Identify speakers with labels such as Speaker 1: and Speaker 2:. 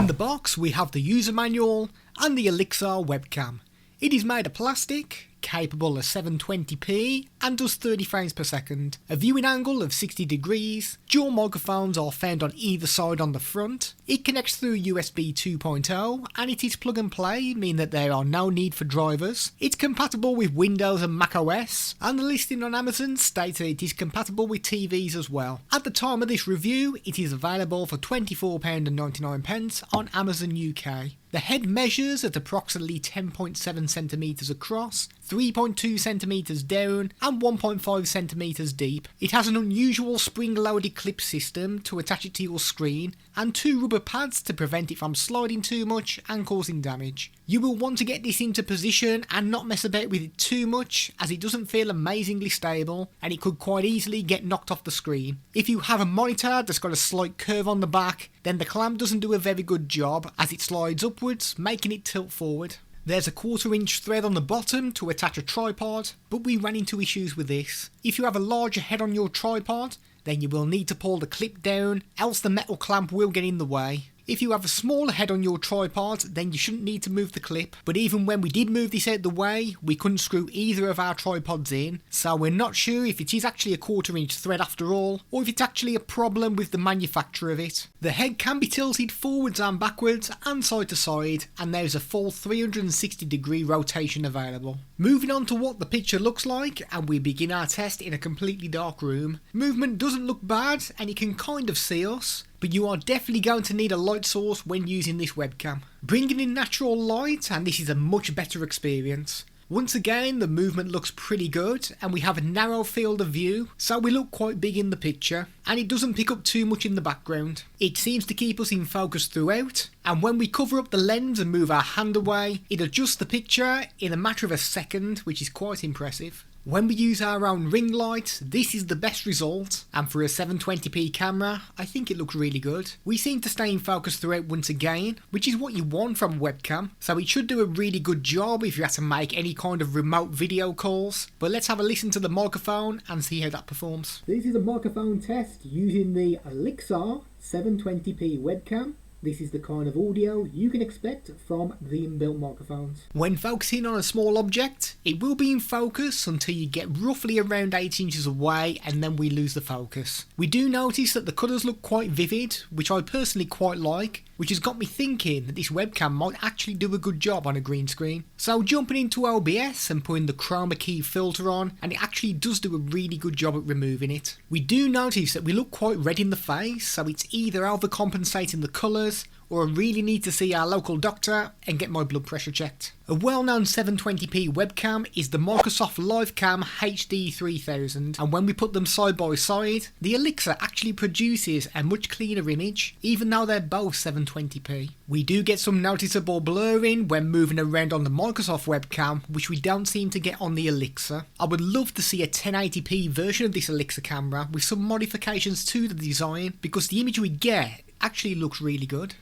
Speaker 1: In the box we have the user manual and the Olixar Webcam. It is made of plastic, capable of 720p and does 30 frames per second, a viewing angle of 60 degrees, dual microphones are found on either side on the front, it connects through USB 2.0 and it is plug and play, meaning that there are no need for drivers. It's compatible with Windows and Mac OS, and the listing on Amazon states that it is compatible with TVs as well. At the time of this review it is available for £24.99 on Amazon UK. The head measures at approximately 10.7cm across, 3.2cm down and 1.5cm deep. It has an unusual spring-loaded clip system to attach it to your screen and two rubber pads to prevent it from sliding too much and causing damage. You will want to get this into position and not mess about with it too much, as it doesn't feel amazingly stable and it could quite easily get knocked off the screen. If you have a monitor that's got a slight curve on the back, then the clamp doesn't do a very good job as it slides upwards, making it tilt forward. There's a 1/4 inch thread on the bottom to attach a tripod, but we ran into issues with this. If you have a larger head on your tripod, then you will need to pull the clip down, else the metal clamp will get in the way. If you have a smaller head on your tripod, then you shouldn't need to move the clip, but even when we did move this out the way, we couldn't screw either of our tripods in, so we're not sure if it is actually a 1/4 inch thread after all, or if it's actually a problem with the manufacture of it. The head can be tilted forwards and backwards and side to side, and there's a full 360-degree rotation available. Moving on to what the picture looks like, and we begin our test in a completely dark room. Movement doesn't look bad, and you can kind of see us, but you are definitely going to need a light source when using this webcam. Bringing in natural light and this is a much better experience. Once again the movement looks pretty good and we have a narrow field of view, so we look quite big in the picture and it doesn't pick up too much in the background. It seems to keep us in focus throughout, and when we cover up the lens and move our hand away, it adjusts the picture in a matter of a second, which is quite impressive. When we use our own ring light, this is the best result, and for a 720p camera, I think it looks really good. We seem to stay in focus throughout once again, which is what you want from a webcam, so it should do a really good job if you have to make any kind of remote video calls. But let's have a listen to the microphone and see how that performs. This is a microphone test using the Olixar 720p webcam. This is the kind of audio you can expect from the inbuilt microphones. When focusing on a small object, it will be in focus until you get roughly around 8 inches away and then we lose the focus. We do notice that the colours look quite vivid, which I personally quite like, which has got me thinking that this webcam might actually do a good job on a green screen. So jumping into OBS and putting the chroma key filter on, and it actually does do a really good job at removing it. We do notice that we look quite red in the face, so it's either overcompensating the colours or I really need to see our local doctor and get my blood pressure checked. A well-known 720p webcam is the Microsoft Lifecam HD-3000, and when we put them side by side, the Olixar actually produces a much cleaner image, even though they're both 720p. We do get some noticeable blurring when moving around on the Microsoft webcam, which we don't seem to get on the Olixar. I would love to see a 1080p version of this Olixar camera with some modifications to the design, because the image we get actually looks really good.